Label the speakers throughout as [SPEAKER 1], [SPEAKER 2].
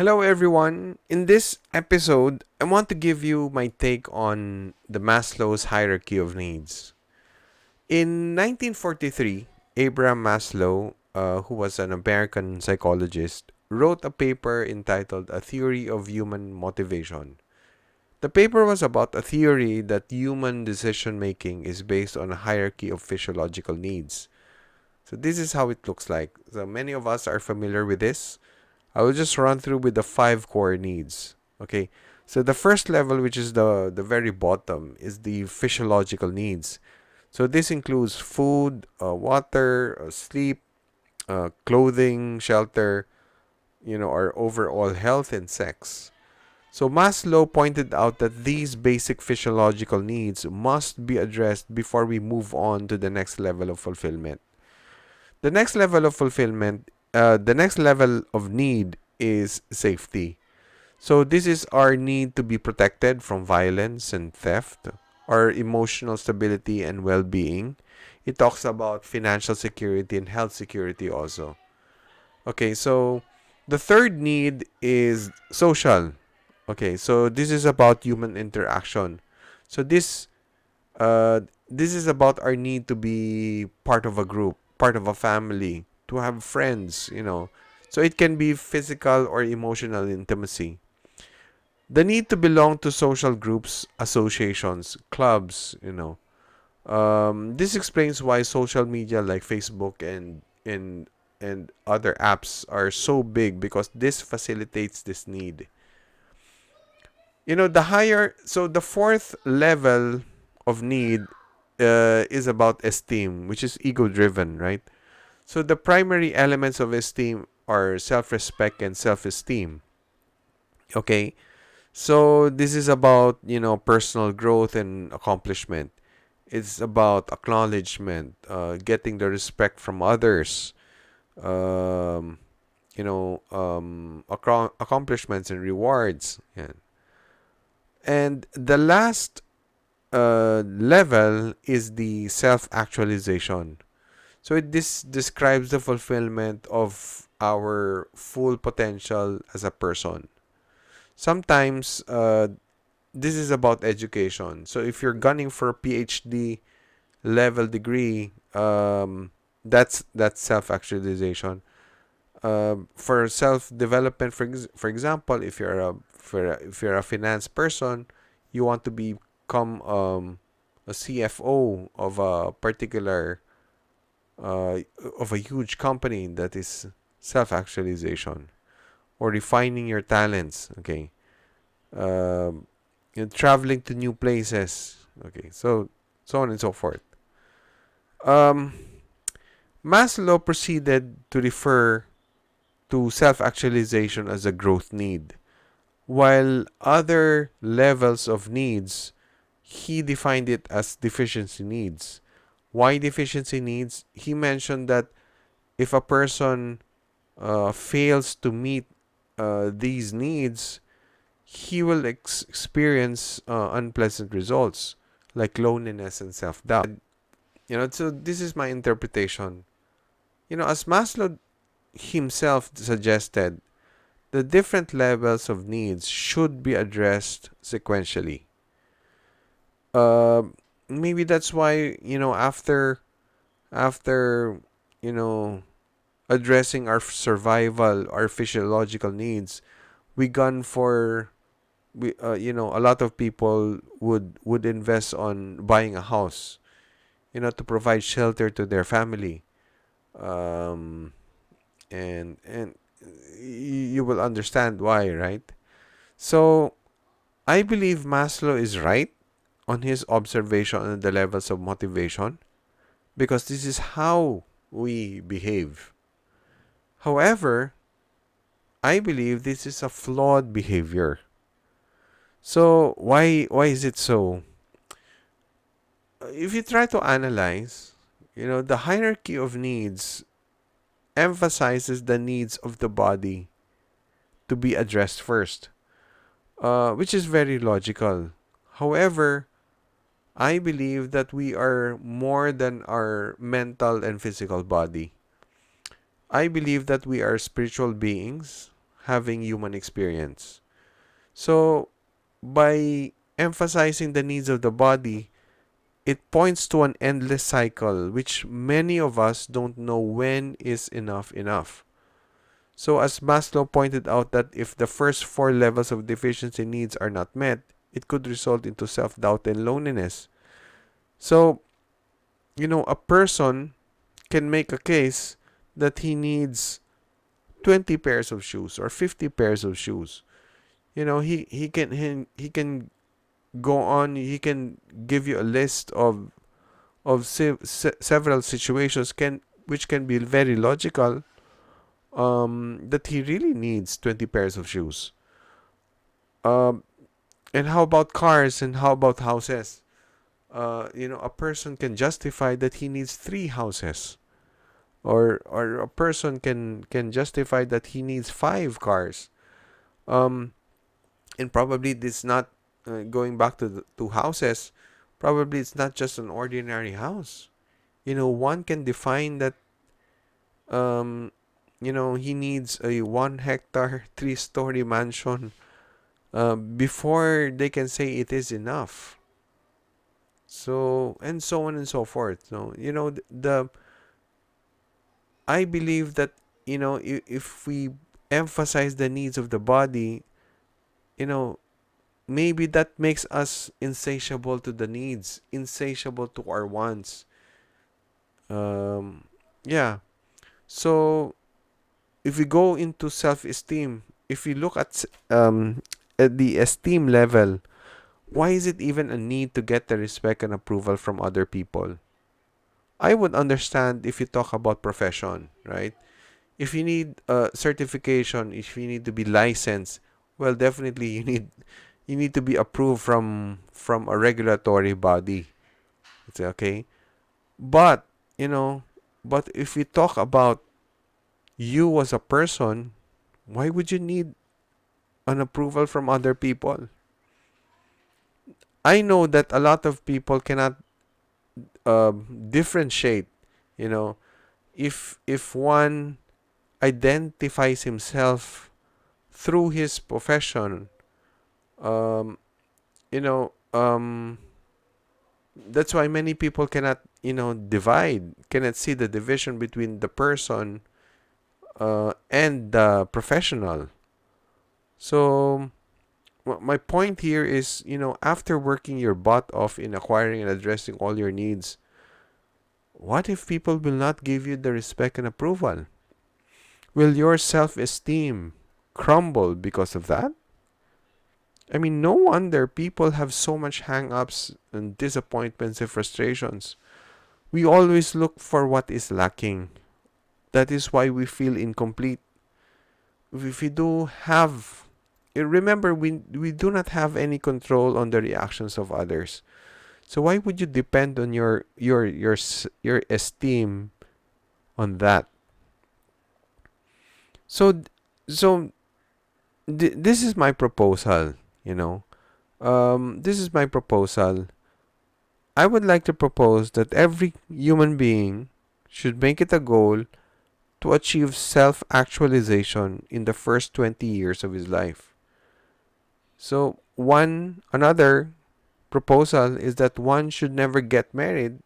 [SPEAKER 1] Hello, everyone. In this episode, I want to give you my take on the Maslow's Hierarchy of Needs. In 1943, Abraham Maslow, who was an American psychologist, wrote a paper entitled A Theory of Human Motivation. The paper was about a theory that human decision making is based on a hierarchy of physiological needs. So, this is how it looks like. So, many of us are familiar with this. I will just run through with the 5 core needs. Okay. So the first level, which is the very bottom, is the physiological needs. So this includes food, water, sleep, clothing, shelter, our overall health and sex. So Maslow pointed out that these basic physiological needs must be addressed before we move on to the next level of fulfillment. The next level of fulfillment, the next level of need is safety. So this is our need to be protected from violence and theft, our emotional stability and well-being. It talks about financial security and health security also. Okay, so the third need is social. Okay, so this is about human interaction. So this is about our need to be part of a group, part of a family, to have friends. So it can be physical or emotional intimacy. The need to belong to social groups, associations, clubs. This explains why social media like Facebook and other apps are so big because this facilitates this need. The fourth level of need is about esteem, which is ego driven, right? So the primary elements of esteem are self respect and self esteem. Okay. So this is about, personal growth and accomplishment. It's about acknowledgement, getting the respect from others, um, accomplishments and rewards. Yeah. And the last level is the self-actualization. So this describes the fulfillment of our full potential as a person. Sometimes this is about education. So if you're gunning for a PhD level degree, that's self-actualization. For self-development, for example, if you're a finance person, you want to become a CFO of a particular of a huge company. That is self-actualization or refining your talents. Okay, traveling to new places. Okay, so on and so forth. Um, Maslow proceeded to refer to self-actualization as a growth need, while other levels of needs, he defined it as deficiency needs. Why deficiency needs? He mentioned that if a person fails to meet these needs, he will experience unpleasant results like loneliness and self-doubt. So this is my interpretation. As Maslow himself suggested, the different levels of needs should be addressed sequentially. Uh, Maybe that's why after you know addressing our survival, our physiological needs, we gun for a lot of people would invest on buying a house, to provide shelter to their family. Um, and you will understand why, right? So I believe Maslow is right on his observation on the levels of motivation because this is how we behave. However, I believe this is a flawed behavior. So why is it so? If you try to analyze, the hierarchy of needs emphasizes the needs of the body to be addressed first, which is very logical. However, I believe that we are more than our mental and physical body. I believe that we are spiritual beings having human experience. So, by emphasizing the needs of the body, it points to an endless cycle which many of us don't know when is enough. So as Maslow pointed out that if the first four levels of deficiency needs are not met, it could result into self-doubt and loneliness. So, a person can make a case that he needs 20 pairs of shoes or 50 pairs of shoes. He can go on, he can give you a list of several situations which can be very logical, that he really needs 20 pairs of shoes. Um, and how about cars, and how about houses? A person can justify that he needs 3 houses, or a person can justify that he needs 5 cars. Um, and probably this not going back to houses. Probably it's not just an ordinary house. One can define that. He needs a 1 hectare, 3-story mansion before they can say it is enough. So, and so on and so forth. So, I believe that, if we emphasize the needs of the body, you know, maybe that makes us insatiable to the needs, insatiable to our wants. Yeah. So, if we go into self-esteem, if we look at the esteem level, why is it even a need to get the respect and approval from other people? I would understand if you talk about profession, right? If you need a certification, if you need to be licensed, well, definitely you need to be approved from a regulatory body. It's okay. But, you know, but if we talk about you as a person, why would you need an approval from other people? I know that a lot of people cannot differentiate, you know, if one identifies himself through his profession, um, you know, that's why many people cannot, cannot see the division between the person and the professional. So, my point here is, after working your butt off in acquiring and addressing all your needs, what if people will not give you the respect and approval? Will your self-esteem crumble because of that? I mean, no wonder people have so much hang-ups and disappointments and frustrations. We always look for what is lacking. That is why we feel incomplete. If we do have, remember, we do not have any control on the reactions of others. So why would you depend on your esteem on that? So so this is my proposal. This is my proposal. I would like to propose that every human being should make it a goal to achieve self-actualization in the first 20 years of his life. So, another proposal is that one should never get married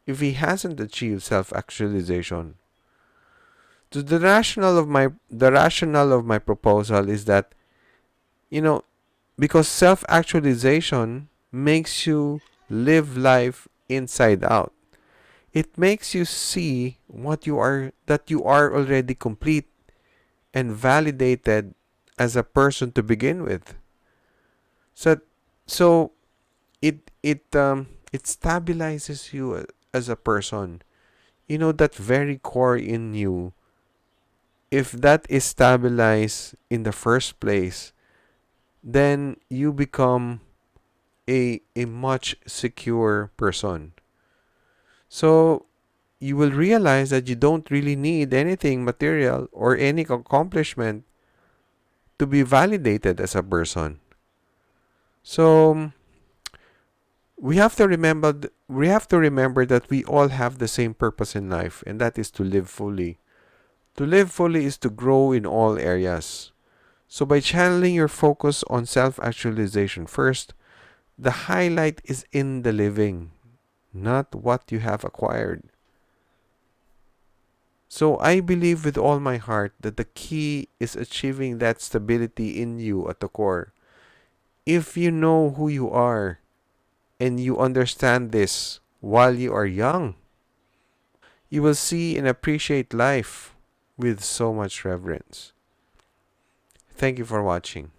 [SPEAKER 1] if he hasn't achieved self-actualization. So the rationale of my proposal is that, you know because self-actualization makes you live life inside out. It makes you see that you are already complete and validated as a person to begin with. So so it stabilizes you as a person. That very core in you, if that is stabilized in the first place, then you become a much secure person. So you will realize that you don't really need anything material or any accomplishment to be validated as a person. So we have to remember that we all have the same purpose in life, and that is to live fully. To live fully is to grow in all areas. So by channeling your focus on self-actualization first, the highlight is in the living, not what you have acquired. So I believe with all my heart that the key is achieving that stability in you at the core. If you know who you are and you understand this while you are young, you will see and appreciate life with so much reverence. Thank you for watching.